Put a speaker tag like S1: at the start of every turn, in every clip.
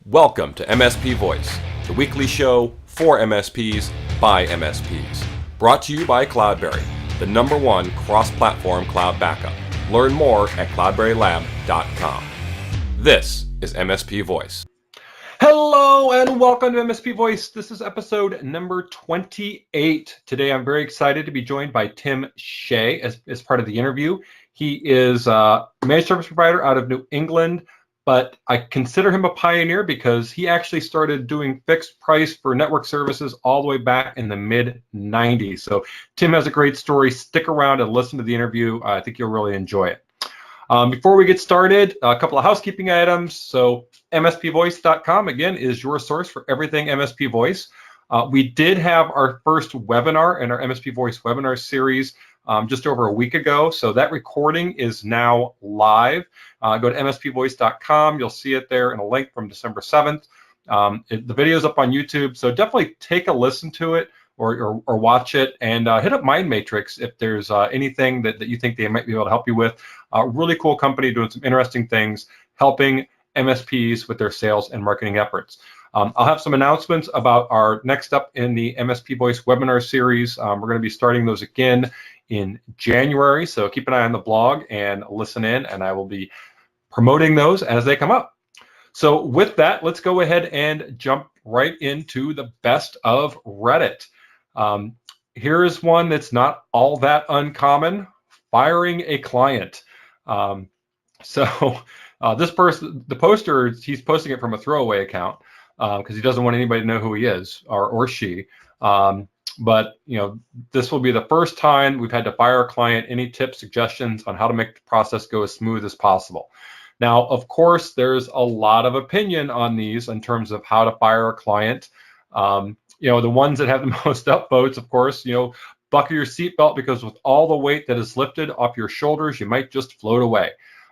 S1: Welcome to MSP Voice, the weekly show for MSPs by MSPs. Brought to you by Cloudberry, the #1 cross-platform cloud backup. Learn more at cloudberrylab.com. This is MSP Voice. Hello and welcome to MSP Voice. This is episode number 28. Today I'm very excited to be joined by Tim Shea as part of the interview. He is a managed service provider out of New England, but I consider him a pioneer because he actually started doing fixed price for network services all the way back in the mid-90s. So Tim has a great story. Stick around and listen to the interview. I think you'll really enjoy it. Before we get started, a couple of housekeeping items. So mspvoice.com, again, is your source for everything MSP Voice. We did have our first webinar in our MSP Voice webinar series just over a week ago. So that recording is now live. Go to mspvoice.com. You'll see it there in a link from December 7th. The video's up on YouTube, so definitely take a listen to it or watch it, and hit up Mind Matrix if there's anything that you think they might be able to help you with. Really cool company doing some interesting things, helping MSPs with their sales and marketing efforts. I'll have some announcements about our next up in the MSP Voice webinar series. We're going to be starting those again in January, so keep an eye on the blog and listen in, and I will be promoting those as they come up. So with that, let's go ahead and jump right into the best of Reddit. Here is one that's not all that uncommon: firing a client. This person, the poster, he's posting it from a throwaway account because he doesn't want anybody to know who he is or she. But this will be the first time we've had to fire a client. Any tips, suggestions on how to make the process go as smooth as possible? Now, of course, there's a lot of opinion on these in terms of how to fire a client. The ones that have the most upvotes, of course, buckle your seatbelt, because with all the weight that is lifted off your shoulders, you might just float away.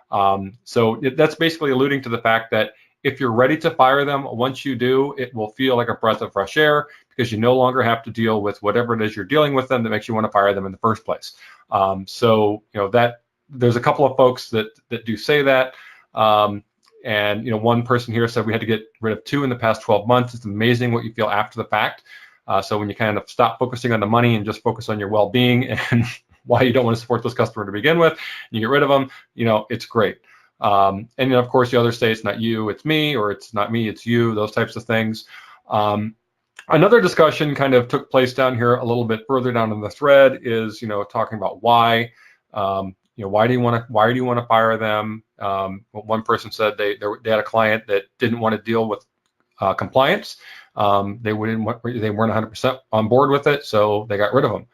S1: That's basically alluding to the fact that if you're ready to fire them, once you do, it will feel like a breath of fresh air, because you no longer have to deal with whatever it is you're dealing with them that makes you want to fire them in the first place. That there's a couple of folks that do say that. One person here said we had to get rid of 2 in the past 12 months. It's amazing what you feel after the fact. So when you kind of stop focusing on the money and just focus on your well-being and why you don't want to support those customers to begin with, and you get rid of them, it's great. And then of course the others say it's not you, it's me, or it's not me, it's you, those types of things. Another discussion kind of took place down here a little bit further down in the thread is, talking about why. Why do you want to fire them? One person said they had a client that didn't want to deal with compliance. They weren't 100% on board with it, so they got rid of them.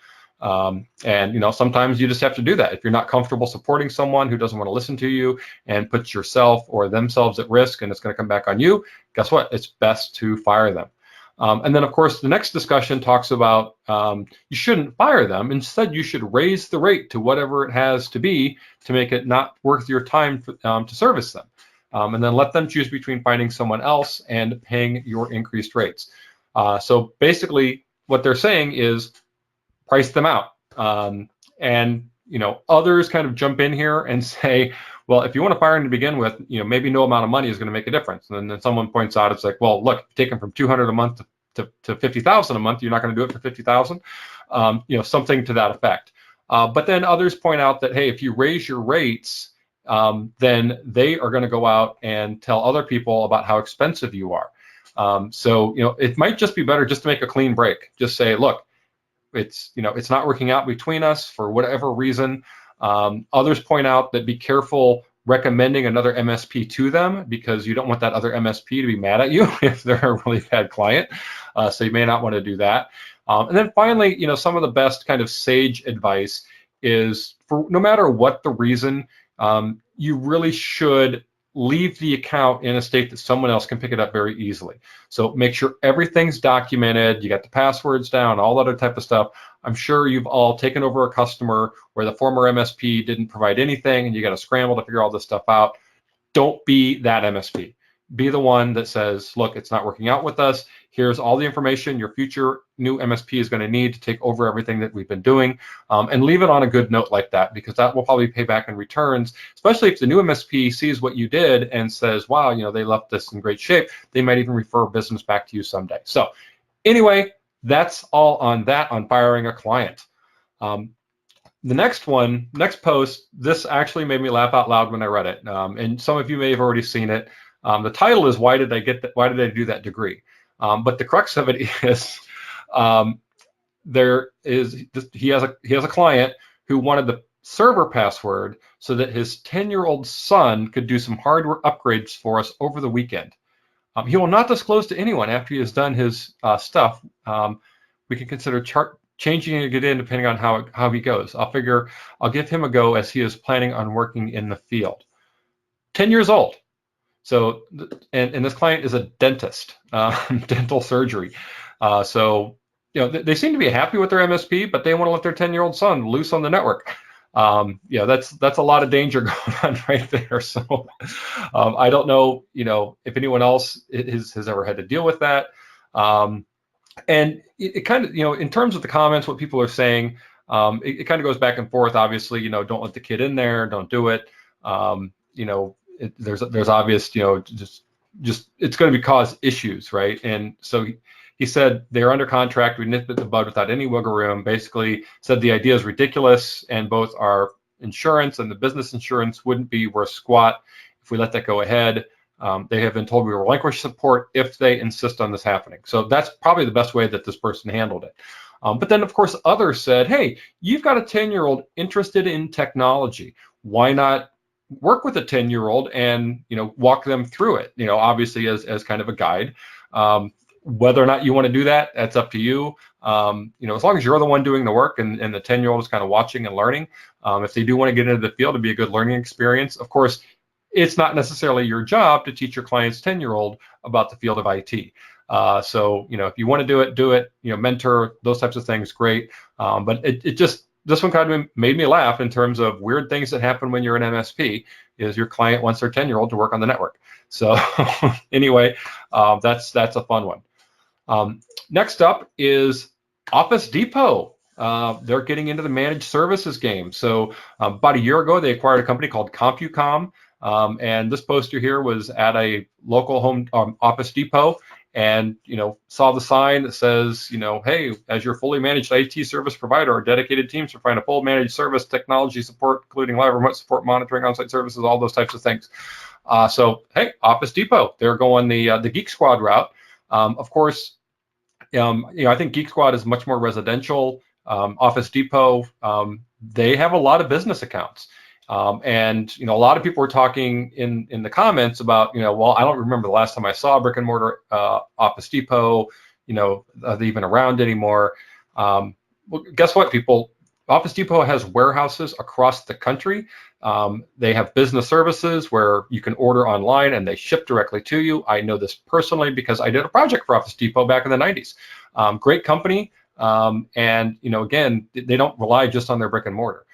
S1: Sometimes you just have to do that. If you're not comfortable supporting someone who doesn't want to listen to you and puts yourself or themselves at risk, and it's going to come back on you, guess what? It's best to fire them. And then, of course, the next discussion talks about you shouldn't fire them. Instead, you should raise the rate to whatever it has to be to make it not worth your time to service them. And then let them choose between finding someone else and paying your increased rates. So basically, what they're saying is price them out. Others kind of jump in here and say, well, if you want to fire them to begin with, maybe no amount of money is going to make a difference. And then someone points out, it's like, well, look, if you take them from $200 a month to $50,000 a month, you're not going to do it for $50,000. Something to that effect. But then others point out that, hey, if you raise your rates, then they are going to go out and tell other people about how expensive you are. It might just be better just to make a clean break. Just say, look, it's not working out between us for whatever reason. Others point out that be careful recommending another MSP to them, because you don't want that other MSP to be mad at you if they're a really bad client. So you may not want to do that. And then finally, some of the best kind of sage advice is, for no matter what the reason, you really should leave the account in a state that someone else can pick it up very easily. So make sure everything's documented, you got the passwords down, all that other type of stuff. I'm sure you've all taken over a customer where the former MSP didn't provide anything and you got to scramble to figure all this stuff out. Don't be that MSP. Be the one that says, look, it's not working out with us. Here's all the information your future new MSP is going to need to take over everything that we've been doing, and leave it on a good note like that, because that will probably pay back in returns, especially if the new MSP sees what you did and says, wow, they left this in great shape. They might even refer business back to you someday. So anyway, that's all on that, on firing a client. The next post, this actually made me laugh out loud when I read it, and some of you may have already seen it. The title is "Why did I get that? Why did I do that degree?" But the crux of it is, he has a client who wanted the server password so that his 10-year-old son could do some hardware upgrades for us over the weekend. He will not disclose to anyone after he has done his stuff. We can consider changing it again depending on how he goes. I'll give him a go as he is planning on working in the field. 10 years old. So, and this client is a dentist, dental surgery. So, they seem to be happy with their MSP, but they want to let their 10-year-old son loose on the network. That's a lot of danger going on right there. So, I don't know, if anyone else has ever had to deal with that. And it kind of, in terms of the comments, what people are saying, it kind of goes back and forth. Obviously, don't let the kid in there, don't do it. There's obvious, just it's going to cause issues, right? And so he said they're under contract. We nipped at the bud without any wiggle room. Basically said the idea is ridiculous, and both our insurance and the business insurance wouldn't be worth squat if we let that go ahead. They have been told we will relinquish support if they insist on this happening. So that's probably the best way that this person handled it. But then, of course, others said, hey, you've got a 10-year-old interested in technology. Why not work with a 10-year-old and walk them through it? Obviously as kind of a guide. Whether or not you want to do that, that's up to you. As long as you're the one doing the work and the 10-year-old is kind of watching and learning. If they do want to get into the field, it'd be a good learning experience. Of course, it's not necessarily your job to teach your client's 10-year-old about the field of IT. So, if you want to do it, mentor, those types of things, great. But this one kind of made me laugh in terms of weird things that happen when you're an MSP, is your client wants their 10-year-old to work on the network. So anyway, that's a fun one. Next up is Office Depot. They're getting into the managed services game. So about a year ago, they acquired a company called CompuCom. And this poster here was at a local home Office Depot, and saw the sign that says, hey, as your fully managed IT service provider, our dedicated teams provide a full managed service technology support, including live remote support, monitoring, on-site services, all those types of things. So hey, Office Depot, they're going the Geek Squad route. Of course, I think Geek Squad is much more residential. Office Depot, they have a lot of business accounts. And a lot of people were talking in the comments about, well, I don't remember the last time I saw a brick and mortar Office Depot, are they even around anymore? Well, guess what, people? Office Depot has warehouses across the country. They have business services where you can order online and they ship directly to you. I know this personally because I did a project for Office Depot back in the 90s. Great company. And, again, they don't rely just on their brick and mortar.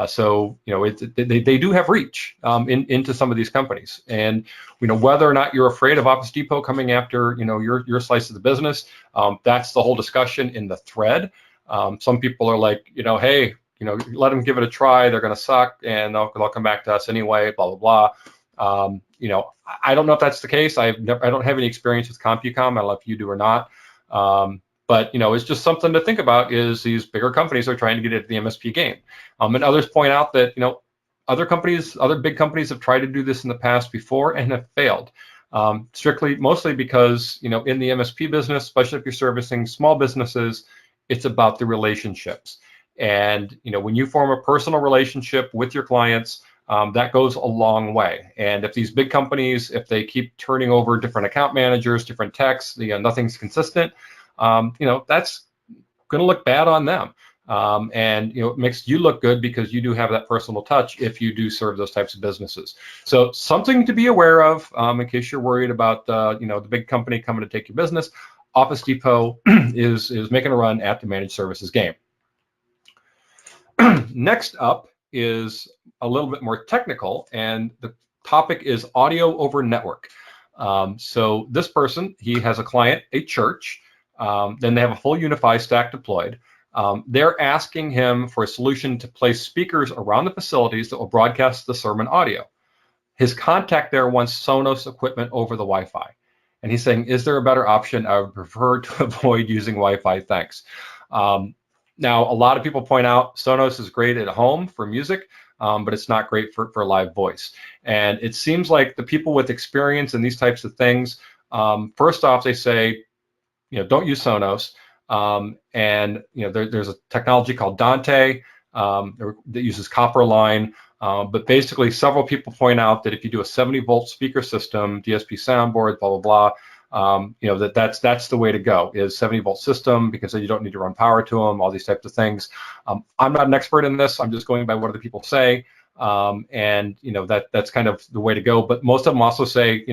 S1: So they do have reach into some of these companies, and whether or not you're afraid of Office Depot coming after your slice of the business, that's the whole discussion in the thread. Some people are like, hey, let them give it a try. They're going to suck, and they'll come back to us anyway. Blah blah blah. I don't know if that's the case. I don't have any experience with CompuCom. I don't know if you do or not. But it's just something to think about, is these bigger companies are trying to get into the MSP game. And others point out that other big companies have tried to do this in the past before and have failed. Mostly because in the MSP business, especially if you're servicing small businesses, it's about the relationships. And when you form a personal relationship with your clients, that goes a long way. And if these big companies, if they keep turning over different account managers, different techs, nothing's consistent. That's going to look bad on them. And it makes you look good because you do have that personal touch if you do serve those types of businesses. So something to be aware of in case you're worried about the big company coming to take your business. Office Depot is making a run at the managed services game. Next up is a little bit more technical, and the topic is audio over network. So this person, he has a client, a church. Then they have a full Unify stack deployed. They're asking him for a solution to place speakers around the facilities that will broadcast the sermon audio. His contact there wants Sonos equipment over the Wi-Fi. And he's saying, is there a better option? I would prefer to avoid using Wi-Fi, thanks. Now, a lot of people point out Sonos is great at home for music, but it's not great for live voice. And it seems like the people with experience in these types of things, first off, they say, don't use Sonos. And there's a technology called Dante that uses copper line. But basically, several people point out that if you do a 70-volt speaker system, DSP soundboard, blah blah blah, that's the way to go, is 70-volt system, because then you don't need to run power to them, all these types of things. I'm not an expert in this. I'm just going by what other people say, and that's kind of the way to go. But most of them also say,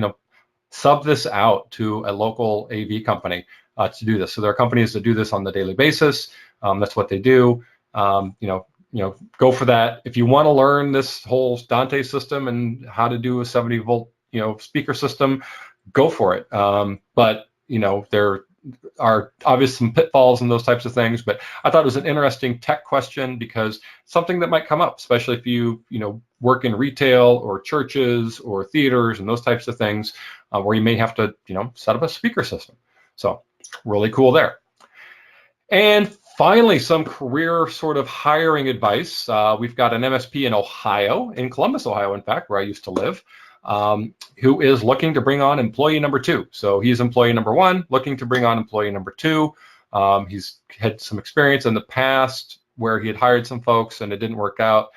S1: sub this out to a local AV company to do this. So there are companies that do this on the daily basis. That's what they do. Go for that. If you want to learn this whole Dante system and how to do a 70-volt, speaker system, go for it. But there are obviously some pitfalls and those types of things. But I thought it was an interesting tech question, because something that might come up, especially if you work in retail or churches or theaters and those types of things, where you may have to set up a speaker system. So really cool there. And finally, some career sort of hiring advice. We've got an MSP in Ohio, in Columbus, Ohio, in fact, where I used to live, who is looking to bring on employee number 2. So he's employee number 1, looking to bring on employee number 2. He's had some experience in the past where he had hired some folks and it didn't work out.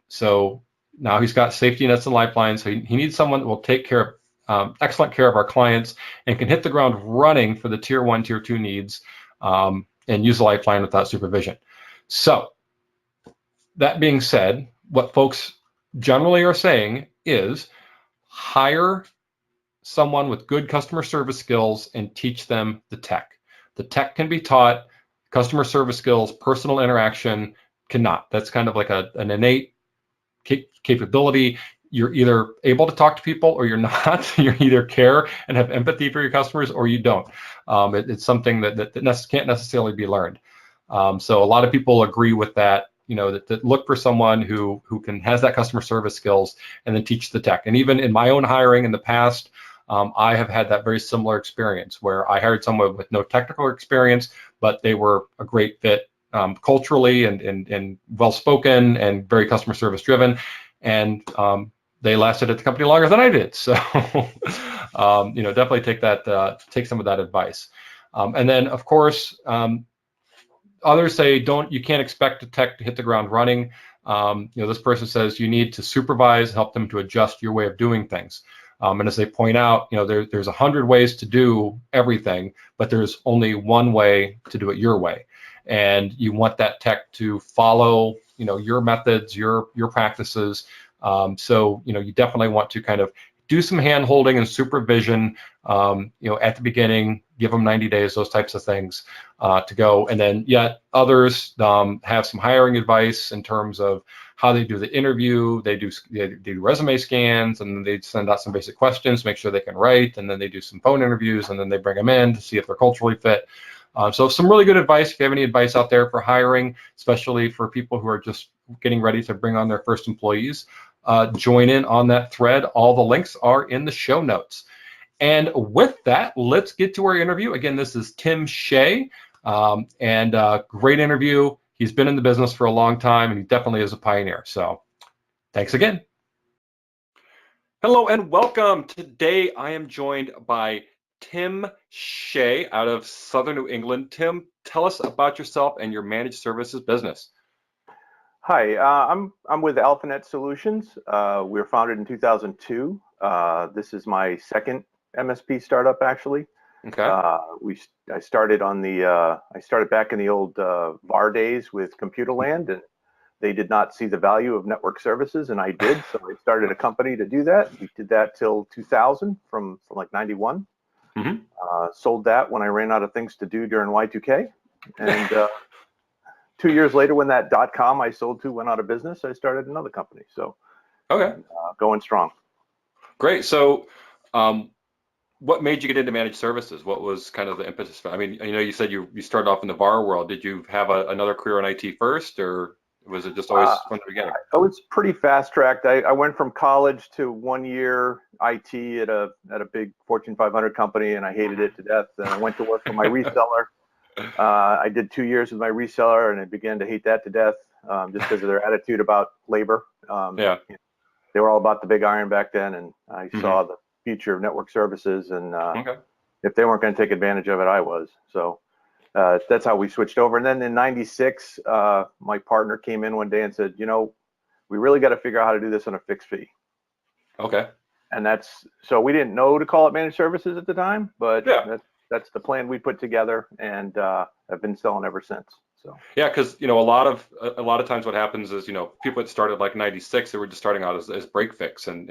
S1: So now he's got safety nets and lifelines. So he needs someone that will take care of excellent care of our clients and can hit the ground running for the tier 1, tier 2 needs, and use the lifeline without supervision. So that being said, what folks generally are saying is hire someone with good customer service skills and teach them the tech. The tech can be taught. Customer service skills, personal interaction cannot. That's kind of like an innate capability. You're either able to talk to people or you're not. You either care and have empathy for your customers or you don't. It's something that can't necessarily be learned. So a lot of people agree with that, that look for someone who has that customer service skills and then teach the tech. And even in my own hiring in the past, I have had that very similar experience where I hired someone with no technical experience, but they were a great fit culturally and well-spoken and very customer service driven. And they lasted at the company longer than I did. So, definitely take some of that advice. And then, of course, others say you can't expect a tech to hit the ground running. This person says you need to supervise, help them to adjust your way of doing things. And as they point out, there's 100 ways to do everything, but there's only one way to do it your way. And you want that tech to follow, your methods, your practices. So, you definitely want to kind of do some hand holding and supervision, at the beginning, give them 90 days, those types of things to go. And then yet others have some hiring advice in terms of how they do the interview. They do resume scans, and then they send out some basic questions, make sure they can write, and then they do some phone interviews, and then they bring them in to see if they're culturally fit. So some really good advice. If you have any advice out there for hiring, especially for people who are just getting ready to bring on their first employees, join in on that thread. All the links are in the show notes. And with that, let's get to our interview. Again, this is Tim Shea, and great interview. He's been in the business for a long time, and he definitely is a pioneer. So thanks again. Hello and welcome. Today I am joined by Tim Shea out of Southern New England. Tim, tell us about yourself and your managed services business.
S2: Hi, I'm with Alpha NetSolutions. We were founded in 2002. This is my second MSP startup, actually.
S1: Okay.
S2: I started back in the old VAR days with Computerland, and they did not see the value of network services, and I did. So I started a company to do that. We did that till 2000, from like 91.
S1: Mm-hmm.
S2: Sold that when I ran out of things to do during Y2K, and 2 years later, when that .com I sold to went out of business, I started another company. So,
S1: okay,
S2: going strong.
S1: Great. So, What made you get into managed services? What was kind of the impetus for? I mean, you said you started off in the VAR world. Did you have another career in IT first, or was it just
S2: Uh,
S1: always from the beginning?
S2: I was pretty fast tracked. I went from college to 1 year IT at a big Fortune 500 company, and I hated it to death. And I went to work for my reseller. I did 2 years with my reseller, and I began to hate that to death, just because of their attitude about labor.
S1: Yeah.
S2: They were all about the big iron back then, and I
S1: Hmm.
S2: saw the future of network services, and
S1: Okay.
S2: if they weren't going to take advantage of it, I was. So that's how we switched over. And then in '96, my partner came in one day and said, we really got to figure out how to do this on a fixed fee.
S1: Okay.
S2: And so we didn't know to call it managed services at the time, but
S1: Yeah.
S2: that's the plan we put together, and I've been selling ever since. So
S1: Yeah, because a lot of times what happens is people that started like '96, they were just starting out as break fix and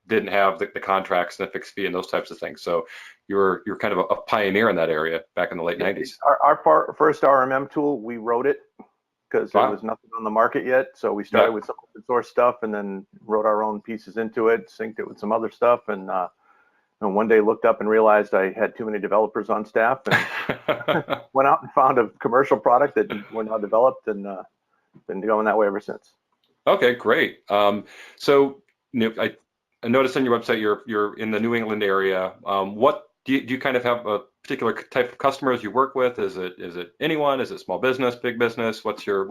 S1: didn't have the contracts and the fixed fee and those types of things. So you're kind of a pioneer in that area back in the late '90s.
S2: our first RMM tool, we wrote it because there
S1: Wow.
S2: was nothing on the market yet. So we started
S1: Yeah.
S2: with some open source stuff, and then wrote our own pieces into it, synced it with some other stuff, and one day looked up and realized I had too many developers on staff, and went out and found a commercial product that we're now developed, and been going that way ever since.
S1: Okay, great. So I noticed on your website you're in the New England area. What do you kind of have a particular type of customers you work with? Is it anyone? Is it small business, big business? What's your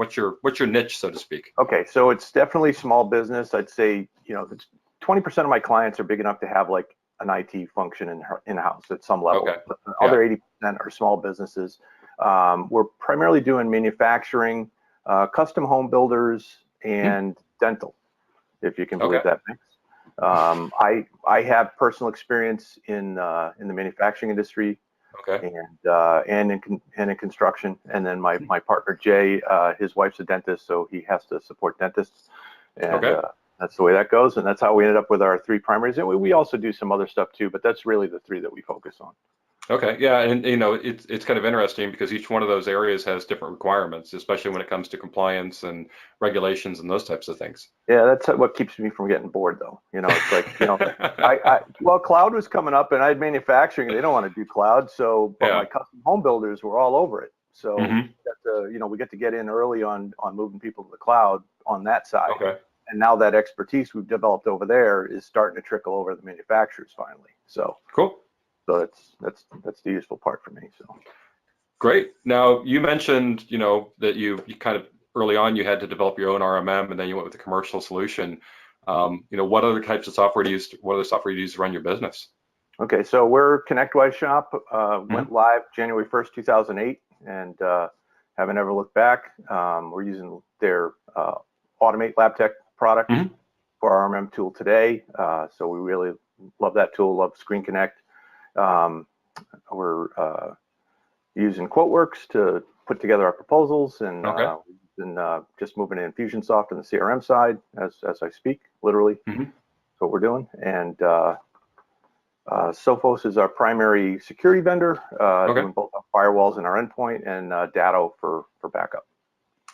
S1: niche, so to speak?
S2: Okay, so it's definitely small business. I'd say, 20% of my clients are big enough to have like an IT function in-house at some level.
S1: Okay.
S2: But the
S1: Yeah.
S2: other 80% are small businesses. We're primarily doing manufacturing, custom home builders,
S1: Hmm.
S2: and dental, if you can believe
S1: Okay.
S2: that mix. I have personal experience in the manufacturing industry,
S1: Okay.
S2: and in construction. And then my partner Jay, his wife's a dentist, so he has to support dentists, and
S1: Okay.
S2: that's the way that goes. And that's how we ended up with our three primaries. And we also do some other stuff too, but that's really the three that we focus on.
S1: Okay, yeah, and it's kind of interesting because each one of those areas has different requirements, especially when it comes to compliance and regulations and those types of things.
S2: Yeah, that's what keeps me from getting bored, though. It's like, well, cloud was coming up, and I had manufacturing. They don't want to do cloud, but
S1: Yeah.
S2: my custom home builders were all over it. So
S1: Hmm.
S2: we get to get in early on moving people to the cloud on that side.
S1: Okay.
S2: And now that expertise we've developed over there is starting to trickle over the manufacturers finally. So
S1: Cool.
S2: that's the useful part for me. So
S1: Great. Now you mentioned, that you kind of early on you had to develop your own RMM and then you went with the commercial solution. What other types of software do you use? What other software do you use to run your business?
S2: okay, so we're ConnectWise Shop.
S1: Hmm.
S2: Went live January 1st, 2008, and haven't ever looked back. We're using their Automate Lab Tech product
S1: Hmm.
S2: for our RMM tool today. So we really love that tool. Love Screen Connect. We're using QuoteWorks to put together our proposals, and
S1: Okay.
S2: just moving to Infusionsoft on the CRM side as I speak, literally.
S1: Hmm.
S2: That's what we're doing. And Sophos is our primary security vendor,
S1: Okay.
S2: doing both our firewalls and our endpoint, and Datto for backup.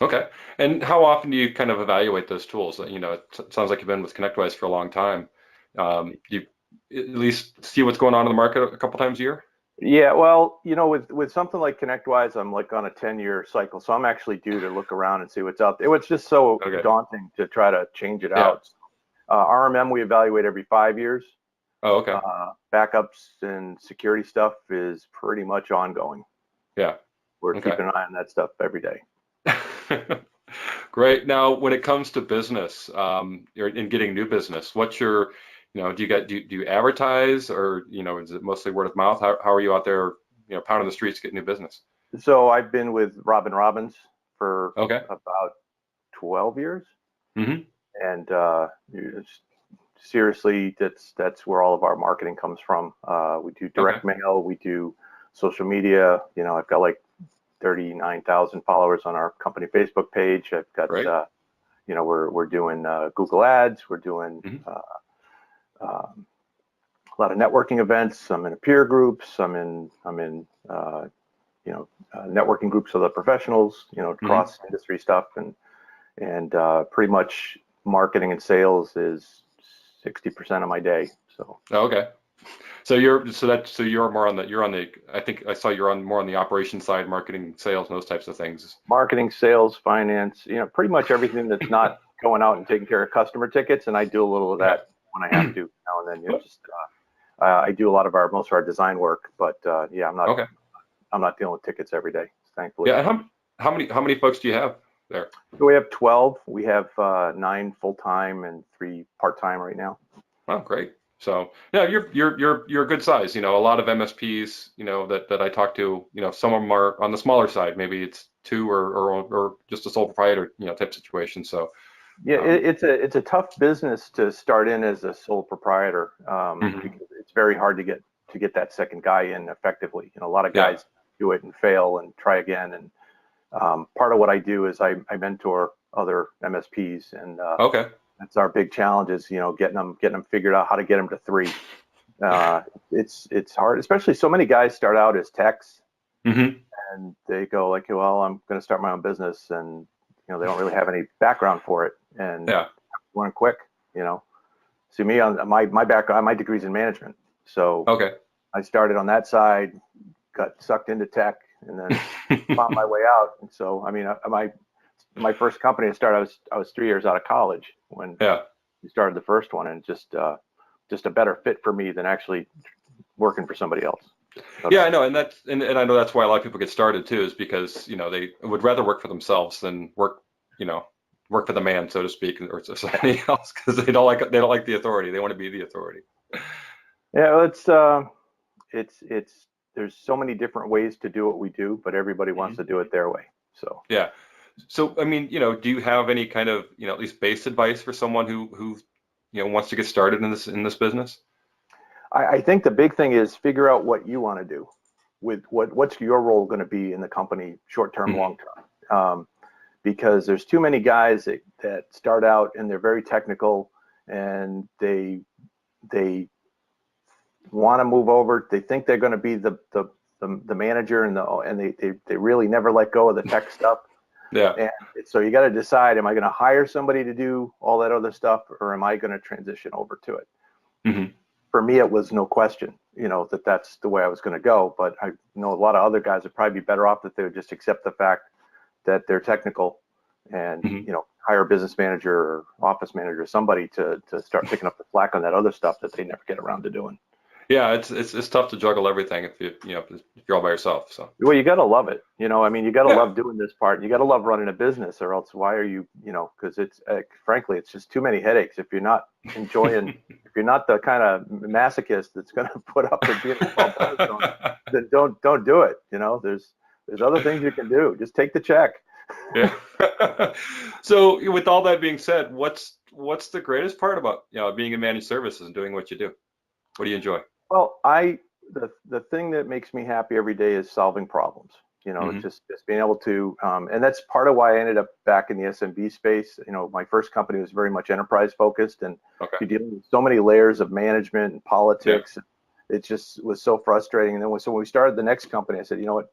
S1: Okay. And how often do you kind of evaluate those tools? It sounds like you've been with ConnectWise for a long time. Do you at least see what's going on in the market a couple times a year?
S2: Yeah, well, with something like ConnectWise, I'm like on a 10-year cycle, so I'm actually due to look around and see what's out there. It's just so
S1: Okay.
S2: daunting to try to change it
S1: Yeah.
S2: out. RMM we evaluate every 5 years.
S1: Oh, okay.
S2: Backups and security stuff is pretty much ongoing.
S1: Yeah.
S2: We're
S1: Okay.
S2: keeping an eye on that stuff every day.
S1: Great. Now, when it comes to business, or in getting new business, what's your, do you advertise, or is it mostly word of mouth? How are you out there, pounding the streets getting new business?
S2: So I've been with Robin Robbins for
S1: Okay.
S2: about 12 years,
S1: Hmm.
S2: and seriously, that's where all of our marketing comes from. We do
S1: Okay.
S2: direct mail, we do social media. I've got like 39,000 followers on our company Facebook page. I've got,
S1: Great.
S2: we're doing Google Ads. We're doing
S1: Hmm.
S2: a lot of networking events. I'm in peer groups. I'm in networking groups with the professionals.
S1: Hmm.
S2: Cross industry stuff, and pretty much marketing and sales is 60% of my day. So
S1: Okay. So you're more on the I think I saw you're on more on the operations side, marketing, sales, and those types of things.
S2: Marketing, sales, finance, pretty much everything that's not going out and taking care of customer tickets. And I do a little of that when I have to now and then. I do a lot of most of our design work, but yeah, I'm not dealing with tickets every day, thankfully.
S1: Yeah, and how many folks do you have there?
S2: So we have 12. We have 9 full-time and 3 part-time right now.
S1: Oh, great. So yeah, you're a good size. A lot of MSPs, that I talk to, some of them are on the smaller side. Maybe it's 2 or just a sole proprietor, type situation. So
S2: yeah, it's a tough business to start in as a sole proprietor, because it's very hard to get that second guy in effectively. A lot of guys do it and fail and try again. And part of what I do is I mentor other MSPs, and that's our big challenge is getting them figured out how to get them to 3. It's hard, especially so many guys start out as techs, and they go like, well, I'm going to start my own business, and they don't really have any background for it, and learn quick. See me on my background, my degree's in management, so I started on that side, got sucked into tech, and then found my way out. And so I mean, my first company I started, I was 3 years out of college when we started the first one, and just a better fit for me than actually working for somebody else.
S1: Yeah, I know, and I know that's why a lot of people get started too, is because they would rather work for themselves than work for the man, so to speak, or somebody else, because they don't like the authority. They want to be the authority.
S2: Yeah, well, it's there's so many different ways to do what we do, but everybody wants to do it their way. So
S1: yeah. So I mean, do you have any kind of at least base advice for someone who wants to get started in this business?
S2: I think the big thing is figure out what you want to do with what's your role going to be in the company, short term, long term, because there's too many guys that start out and they're very technical, and they want to move over. They think they're going to be the manager, and they really never let go of the tech stuff. Yeah. And so you got to decide, am I going to hire somebody to do all that other stuff, or am I going to transition over to it? For me, it was no question, that's the way I was going to go. But I know a lot of other guys would probably be better off if they would just accept the fact that they're technical, and hire a business manager or office manager or somebody to start picking up the slack on that other stuff that they never get around to doing.
S1: Yeah, it's tough to juggle everything if you're all by yourself. So
S2: well, you got to love it. I mean, you got to love doing this part. You got to love running a business, or else why are you? Because it's frankly, it's just too many headaches. If you're not enjoying, if you're not the kind of masochist that's going to put up with being a small business owner, then don't do it. There's other things you can do. Just take the check.
S1: Yeah. So with all that being said, what's the greatest part about being in managed services and doing what you do? What do you enjoy?
S2: Well, the thing that makes me happy every day is solving problems. Just being able to, and that's part of why I ended up back in the SMB space. My first company was very much enterprise focused, and you're dealing with so many layers of management and politics. It just was so frustrating. And then when we started the next company, I said, you know what,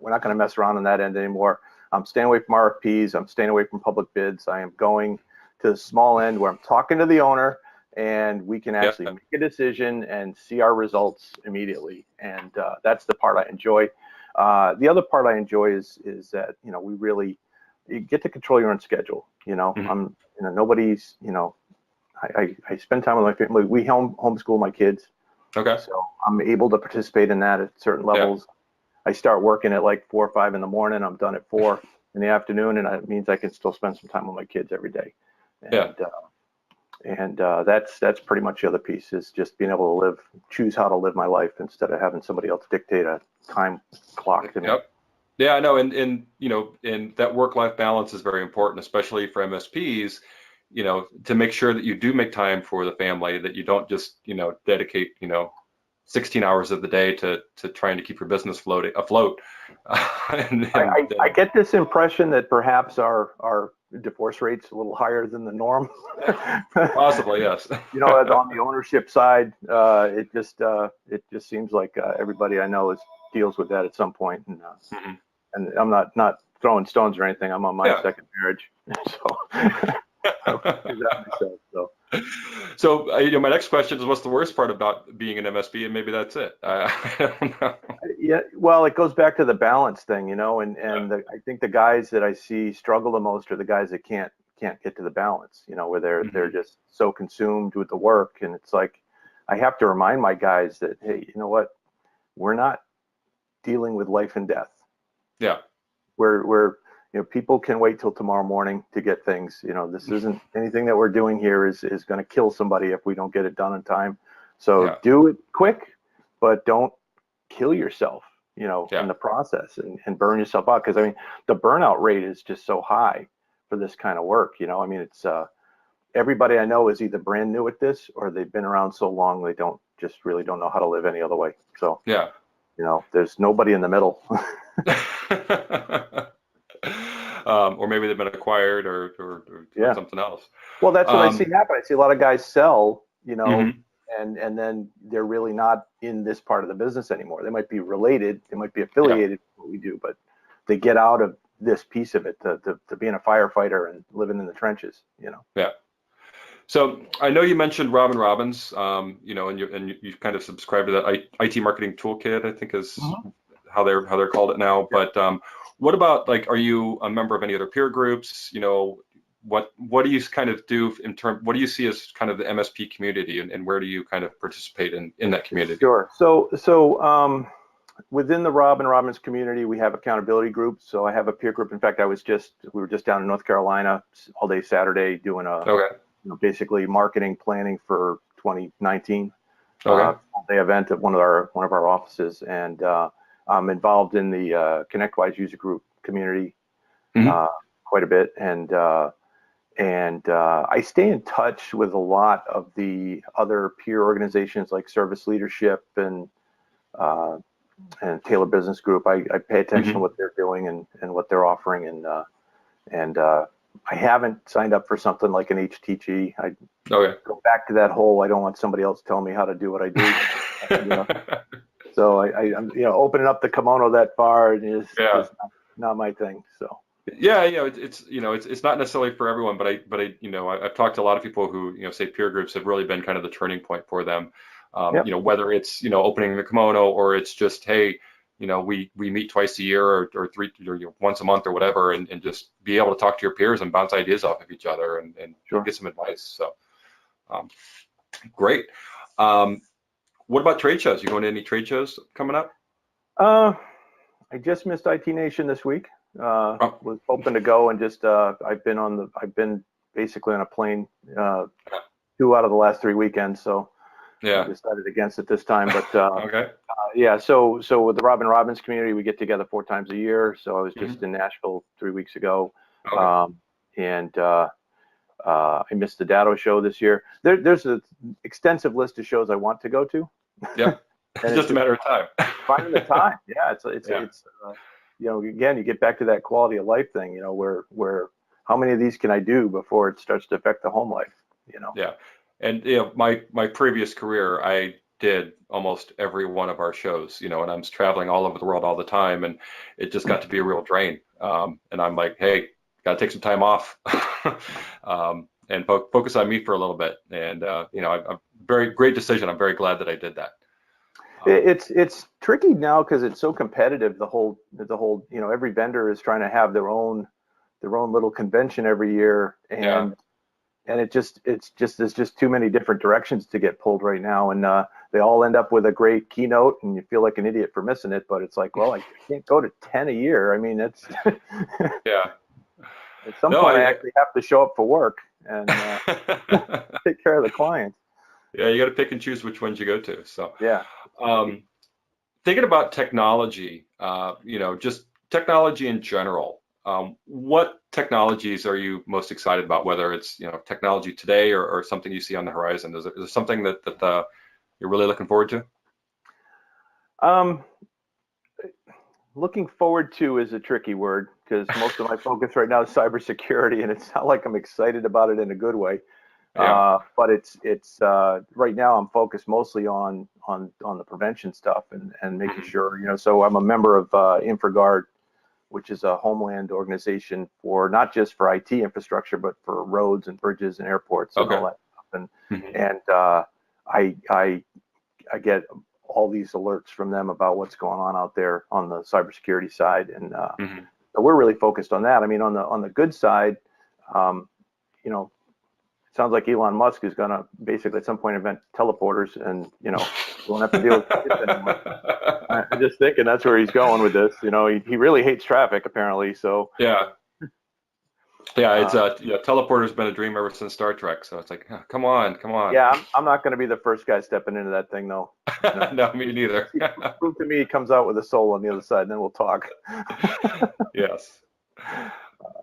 S2: we're not going to mess around on that end anymore. I'm staying away from RFPs. I'm staying away from public bids. I am going to the small end where I'm talking to the owner, and we can actually make a decision and see our results immediately. And that's the part I enjoy. The other part I enjoy is that you get to control your own schedule. Nobody's I spend time with my family. We homeschool my kids. So I'm able to participate in that at certain levels. I start working at like 4 or 5 in the morning. I'm done at 4 in the afternoon, and it means I can still spend some time with my kids every day. And that's pretty much the other piece, is just being able to choose how to live my life instead of having somebody else dictate a time clock to me.
S1: Yeah, I know, and that work-life balance is very important, especially for MSPs. To make sure that you do make time for the family, that you don't just dedicate 16 hours of the day to trying to keep your business afloat.
S2: I get this impression that perhaps our divorce rate's a little higher than the norm.
S1: Possibly, yes.
S2: On the ownership side, it just seems like everybody I know deals with that at some point. And I'm not throwing stones or anything. I'm on my second marriage, so.
S1: So, my next question is, what's the worst part about being an MSP? And maybe that's it. I don't know.
S2: Yeah, well, it goes back to the balance thing,
S1: Yeah.
S2: I think the guys that I see struggle the most are the guys that can't get to the balance, where they're
S1: Hmm.
S2: just so consumed with the work, and it's like I have to remind my guys that, hey, you know what, we're not dealing with life and death.
S1: Yeah.
S2: We're people can wait till tomorrow morning to get things. This isn't anything that we're doing here is going to kill somebody if we don't get it done in time. So
S1: Yeah.
S2: do it quick, but don't kill yourself, in
S1: Yeah.
S2: the process and burn yourself out. Because I mean, the burnout rate is just so high for this kind of work. I mean, it's everybody I know is either brand new at this or they've been around so long they really don't know how to live any other way. So,
S1: Yeah.
S2: there's nobody in the middle.
S1: Or maybe they've been acquired or doing
S2: Yeah.
S1: something else.
S2: Well, that's what I see
S1: Um,
S2: happen. I see a lot of guys sell,
S1: mhm.
S2: and then they're really not in this part of the business anymore. They might be related, they might be
S1: Yeah.
S2: affiliated with what we do, but they get out of this piece of it to being a firefighter and living in the trenches.
S1: Yeah. So I know you mentioned Robin Robbins, and you kind of subscribe to that IT marketing toolkit, I think is
S2: Mhm.
S1: how they're called it now.
S2: Yeah.
S1: But what about, like, are you a member of any other peer groups? What do you kind of do what do you see as kind of the MSP community, and where do you kind of participate in that community?
S2: Sure. So within the Robin Robbins community, we have accountability groups. So I have a peer group. In fact, we were just down in North Carolina all day Saturday doing a
S1: Okay.
S2: basically marketing planning for 2019.
S1: Okay.
S2: Day event at one of our offices, and I'm involved in the ConnectWise user group community
S1: Hmm.
S2: uh, quite a bit, and I stay in touch with a lot of the other peer organizations like Service Leadership uh, and Taylor Business Group. I pay attention to
S1: Hmm.
S2: what they're doing and what they're offering, and I haven't signed up for something like an HTG. I
S1: Okay.
S2: go back to that whole I don't want somebody else telling me how to do what I do. You know, so I'm opening up the kimono that far is
S1: Yeah.
S2: just not my thing. So
S1: Yeah, it's not necessarily for everyone, but I've talked to a lot of people who, say peer groups have really been kind of the turning point for them.
S2: yep,
S1: Whether it's, opening the kimono, or it's just, hey, we meet twice a year, or three, or once a month or whatever, and just be able to talk to your peers and bounce ideas off of each other, and
S2: sure.
S1: get some advice. So, um, great. Um, what about trade shows? You going to any trade shows coming up?
S2: Uh, I just missed IT Nation this week.
S1: Oh,
S2: Was hoping to go and just I've been basically on a plane 2 out of the last 3 weekends, so I
S1: yeah.
S2: decided against it this time. But
S1: Okay.
S2: yeah, so with the Robin Robbins community, we get together 4 times a year. So I was just
S1: Hmm.
S2: in Nashville 3 weeks ago,
S1: Okay.
S2: and I missed the Datto show this year. There's an extensive list of shows I want to go to,
S1: Yep.
S2: and
S1: It's
S2: it's
S1: just a
S2: just
S1: matter of time.
S2: finding the time. Yeah,
S1: Yeah.
S2: again, you get back to that quality of life thing. Where how many of these can I do before it starts to affect the home life?
S1: Yeah. And my previous career, I did almost every one of our shows, and I was traveling all over the world all the time, and it just got to be a real drain. And I'm like, hey, gotta take some time off, and focus on me for a little bit. And I'm very great decision. I'm very glad that I did that. Um,
S2: It's tricky now because it's so competitive. The whole every vendor is trying to have their own little convention every year,
S1: yeah.
S2: and there's just too many different directions to get pulled right now, and they all end up with a great keynote, and you feel like an idiot for missing it. But it's like, well, I can't go to 10 a year. I mean, it's
S1: Yeah.
S2: at some
S1: No,
S2: point I actually have to show up for work and take care of the clients.
S1: yeah, you got to pick and choose which ones you go to. So,
S2: Yeah, it's tricky.
S1: um, thinking about technology, just technology in general. What technologies are you most excited about? Whether it's technology today, or something you see on the horizon. Is there something that you're really looking forward to?
S2: Um, Looking forward to is a tricky word because most of my focus right now is cybersecurity, and it's not like I'm excited about it in a good way.
S1: Yeah.
S2: But it's right now I'm focused mostly on the prevention stuff and making
S1: Mhm.
S2: sure. So I'm a member of InfraGard, which is a homeland organization for not just for IT infrastructure, but for roads and bridges and airports and all
S1: Okay.
S2: that. and
S1: Mhm.
S2: and I get all these alerts from them about what's going on out there on the cybersecurity side, and
S1: Mhm.
S2: so we're really focused on that. I mean, on the good side, you know, it sounds like Elon Musk is going to basically at some point invent teleporters, and we won't have to deal with tickets anymore. I'm just thinking that's where he's going with this. He really hates traffic apparently. So
S1: Yeah. Yeah, it's
S2: uh,
S1: teleporter's been a dream ever since Star Trek. So it's like, oh, come on, come on.
S2: yeah, I'm not going to be the first guy stepping into that thing though.
S1: No, me neither.
S2: Prove to me he comes out with a soul on the other side, and then we'll talk.
S1: Yes,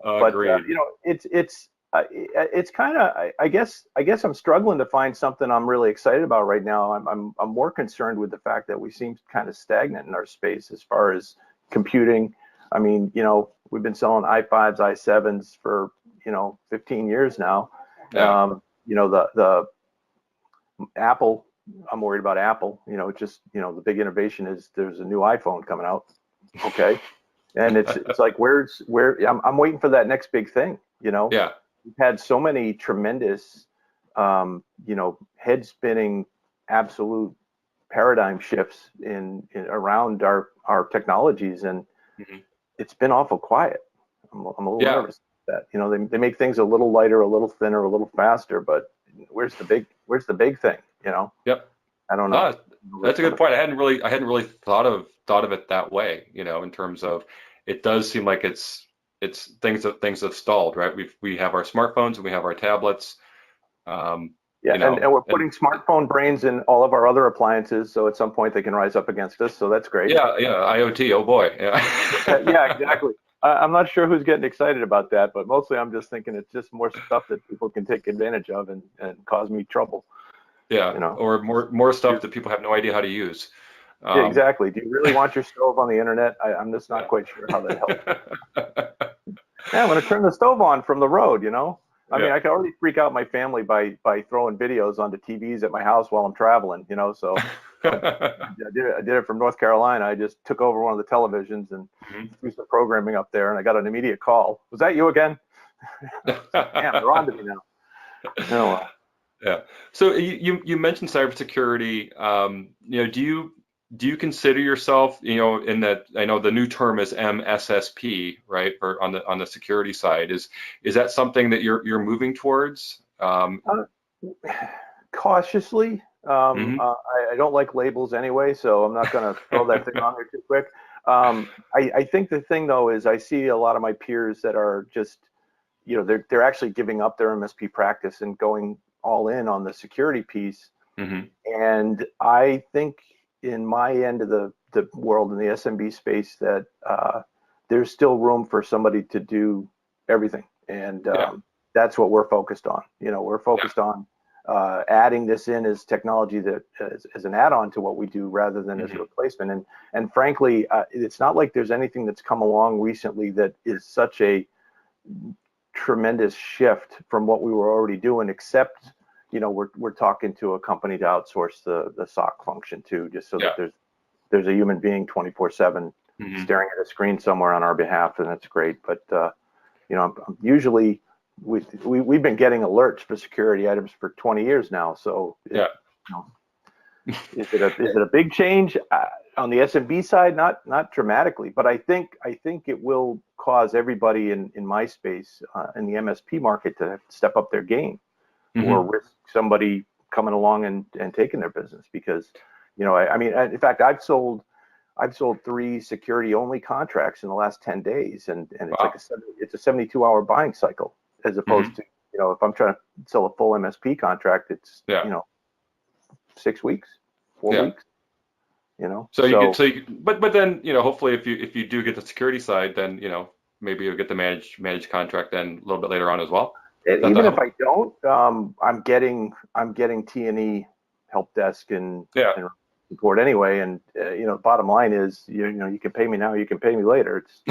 S2: But
S1: agreed.
S2: it's kind of I guess I'm struggling to find something I'm really excited about right now. I'm more concerned with the fact that we seem kind of stagnant in our space as far as computing. I mean, we've been selling i5s, i7s for 15 years now.
S1: Yeah.
S2: The Apple. I'm worried about Apple. The big innovation is there's a new iPhone coming out. Okay. And it's like I'm waiting for that next big thing.
S1: Yeah.
S2: We've had so many tremendous head spinning absolute paradigm shifts in around our technologies, and
S1: Mhm.
S2: it's been awful quiet. I'm a little
S1: Yeah.
S2: nervous that they make things a little lighter, a little thinner, a little faster, but where's the big thing?
S1: Yep.
S2: I don't know.
S1: Ah, that's a good point. I hadn't really thought of it that way, in terms of it does seem like it's things have stalled, right? We have our smartphones and we have our tablets,
S2: Yeah, and we're putting
S1: and
S2: smartphone brains in all of our other appliances, so at some point they can rise up against us. So that's great.
S1: yeah, IoT, oh boy.
S2: Yeah, exactly. I'm not sure who's getting excited about that, but mostly I'm just thinking it's just more stuff that people can take advantage of and cause me trouble.
S1: Yeah, or more stuff that people have no idea how to use.
S2: Yeah,
S1: Um,
S2: exactly. Do you really want your stove on the internet? I'm just not
S1: yeah.
S2: quite sure how that helps. Yeah, I'm going to turn the stove on from the road. I mean,
S1: Yeah.
S2: I can already freak out my family by throwing videos onto TVs at my house while I'm traveling. So I did it from North Carolina. I just took over one of the televisions and
S1: Mhm.
S2: threw some programming up there, and I got an immediate call. Was that you again? Damn, they're on to me now. Oh, well.
S1: Yeah. So you mentioned cybersecurity. Do you consider yourself, in that, I know the new term is MSSP, right? Or on the security side, is that something that you're moving towards?
S2: Uh, Cautiously.
S1: Mhm.
S2: I don't like labels anyway, so I'm not going to throw that thing on there too quick. I think the thing though is I see a lot of my peers that are just, they're actually giving up their MSP practice and going all in on the security piece.
S1: Mhm.
S2: And I think in my end of the world in the SMB space that there's still room for somebody to do everything. And
S1: Yeah.
S2: that's what we're focused on. We're
S1: Yeah.
S2: focused on adding this in as technology that as an add-on to what we do rather than as a
S1: Mhm.
S2: replacement. And frankly, it's not like there's anything that's come along recently that is such a tremendous shift from what we were already doing, except we're talking to a company to outsource the SOC function too, just so
S1: Yeah.
S2: that there's a human being 24/7
S1: Mhm.
S2: staring at a screen somewhere on our behalf, and that's great. But I'm usually we've been getting alerts for security items for 20 years now. So
S1: Yeah.
S2: is it a big change on the SMB side? Not dramatically, but I think it will cause everybody in my space in the MSP market to step up their game or
S1: Mhm.
S2: risk somebody coming along and taking their business because I mean, in fact, I've sold 3 security only contracts in the last 10 days, and it's like
S1: Wow.
S2: it's a 72-hour buying cycle as opposed
S1: Mhm.
S2: to if I'm trying to sell a full MSP contract, it's
S1: Yeah.
S2: 6 weeks, 4
S1: Yeah.
S2: weeks,
S1: So
S2: so
S1: but then, hopefully if you do get the security side, then, maybe you'll get the managed contract then a little bit later on as well. Is that the
S2: even if
S1: hope?
S2: I don't, I'm getting T&E help desk
S1: Yeah.
S2: and support anyway, and bottom line is you can pay me now, you can pay me later. It's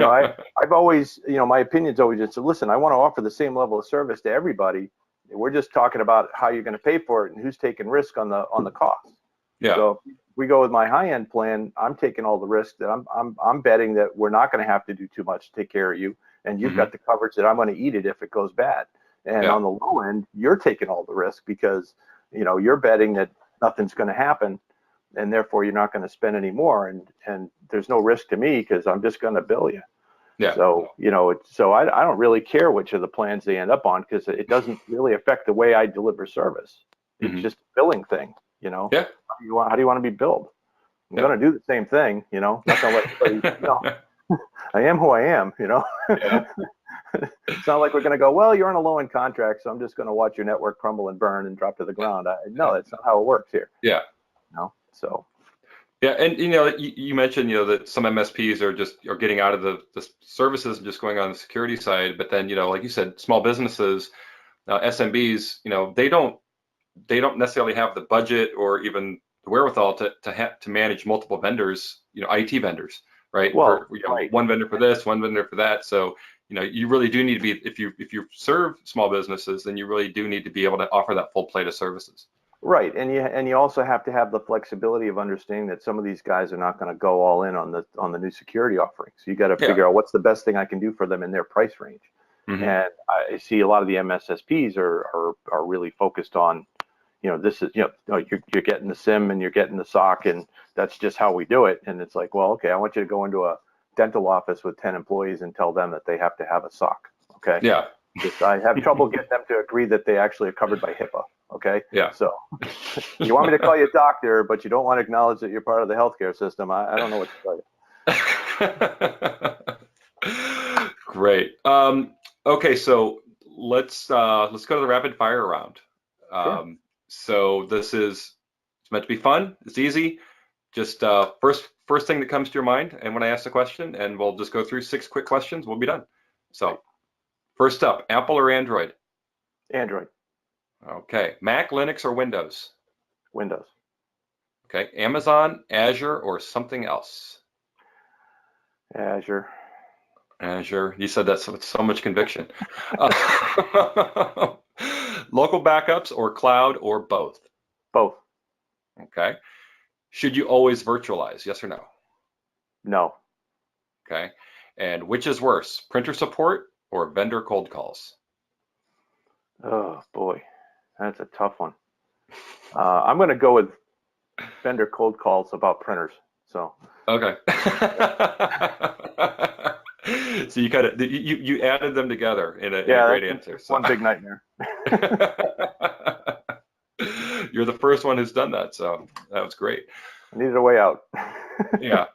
S2: I've always, my opinion's always just, listen, I want to offer the same level of service to everybody. We're just talking about how you're going to pay for it and who's taking risk on the cost.
S1: Yeah.
S2: So if we go with my high-end plan, I'm taking all the risk that I'm betting that we're not going to have to do too much to take care of you, and you've
S1: Mhm.
S2: got the coverage that I'm going to eat it if it goes bad. And
S1: Yeah.
S2: on the low end, you're taking all the risk because, you're betting that nothing's going to happen, and therefore you're not going to spend any more. And there's no risk to me because I'm just going to bill you.
S1: Yeah.
S2: So, I don't really care which of the plans they end up on because it doesn't really affect the way I deliver service. It's just a billing thing,
S1: Yeah.
S2: How do you want to be billed? I'm going to do the same thing, not going to let anybody, I am who I am,
S1: Yeah.
S2: It's not like we're going to go, well, you're on a low end contract, so I'm just going to watch your network crumble and burn and drop to the ground. No, that's not how it works here.
S1: Yeah.
S2: So.
S1: Yeah, and you mentioned that some MSPs are getting out of the services and just going on the security side, but then like you said, small businesses, SMBs, they don't necessarily have the budget or even the wherewithal to manage multiple vendors, IT vendors, right?
S2: Well,
S1: for one vendor for this, one vendor for that. So you really do need to be, if you serve small businesses, then you really do need to be able to offer that full plate of services.
S2: Right, and you also have to have the flexibility of understanding that some of these guys are not going to go all in on the new security offerings. So you got to figure out what's the best thing I can do for them in their price range.
S1: Mm-hmm.
S2: And I see a lot of the MSSPs are really focused on, this is you're getting the SIM and you're getting the SOC, and that's just how we do it. And it's like, well, okay, I want you to go into a dental office with 10 employees and tell them that they have to have a SOC. Okay.
S1: Yeah.
S2: I have trouble getting them to agree that they actually are covered by HIPAA. Okay.
S1: Yeah.
S2: So you want me to call you a doctor, but you don't want to acknowledge that you're part of the healthcare system. I don't know what to tell
S1: you. Great. Okay, so let's go to the rapid fire round.
S2: Sure.
S1: So it's meant to be fun. It's easy. Just first thing that comes to your mind, and when I ask the question, and we'll just go through 6 quick questions. We'll be done. So, first up, Apple or Android?
S2: Android.
S1: Okay. Mac, Linux, or Windows?
S2: Windows.
S1: Okay. Amazon, Azure, or something else?
S2: Azure.
S1: Azure. You said that with so much conviction. Local backups or cloud or both?
S2: Both.
S1: Okay. Should you always virtualize? Yes or no?
S2: No.
S1: Okay. And which is worse, printer support or vendor cold calls?
S2: Oh boy, that's a tough one. I'm going to go with vendor cold calls about printers. So.
S1: Okay. So you kind of you added them together in a great answer. So.
S2: One big nightmare.
S1: You're the first one who's done that, so that was great.
S2: I needed a way out.
S1: Yeah.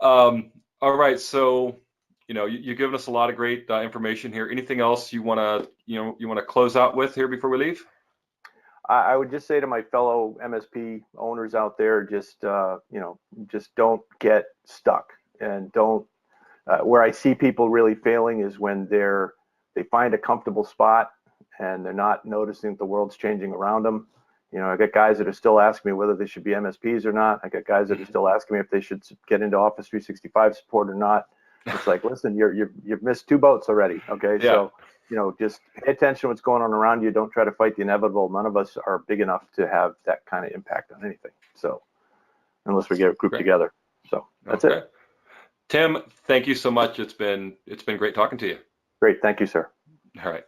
S1: All right. So you've given us a lot of great information here. Anything else you want to close out with here before we leave?
S2: I would just say to my fellow MSP owners out there, just don't get stuck, and don't. Where I see people really failing is when they find a comfortable spot and they're not noticing that the world's changing around them. I got guys that are still asking me whether they should be MSPs or not. I got guys that are still asking me if they should get into Office 365 support or not. It's like, listen, you've missed 2 boats already. Okay,
S1: yeah.
S2: So just pay attention to what's going on around you. Don't try to fight the inevitable. None of us are big enough to have that kind of impact on anything. So unless we get a group together. So that's it.
S1: Tim, thank you so much. It's been great talking to you.
S2: Great. Thank you, sir.
S1: All right.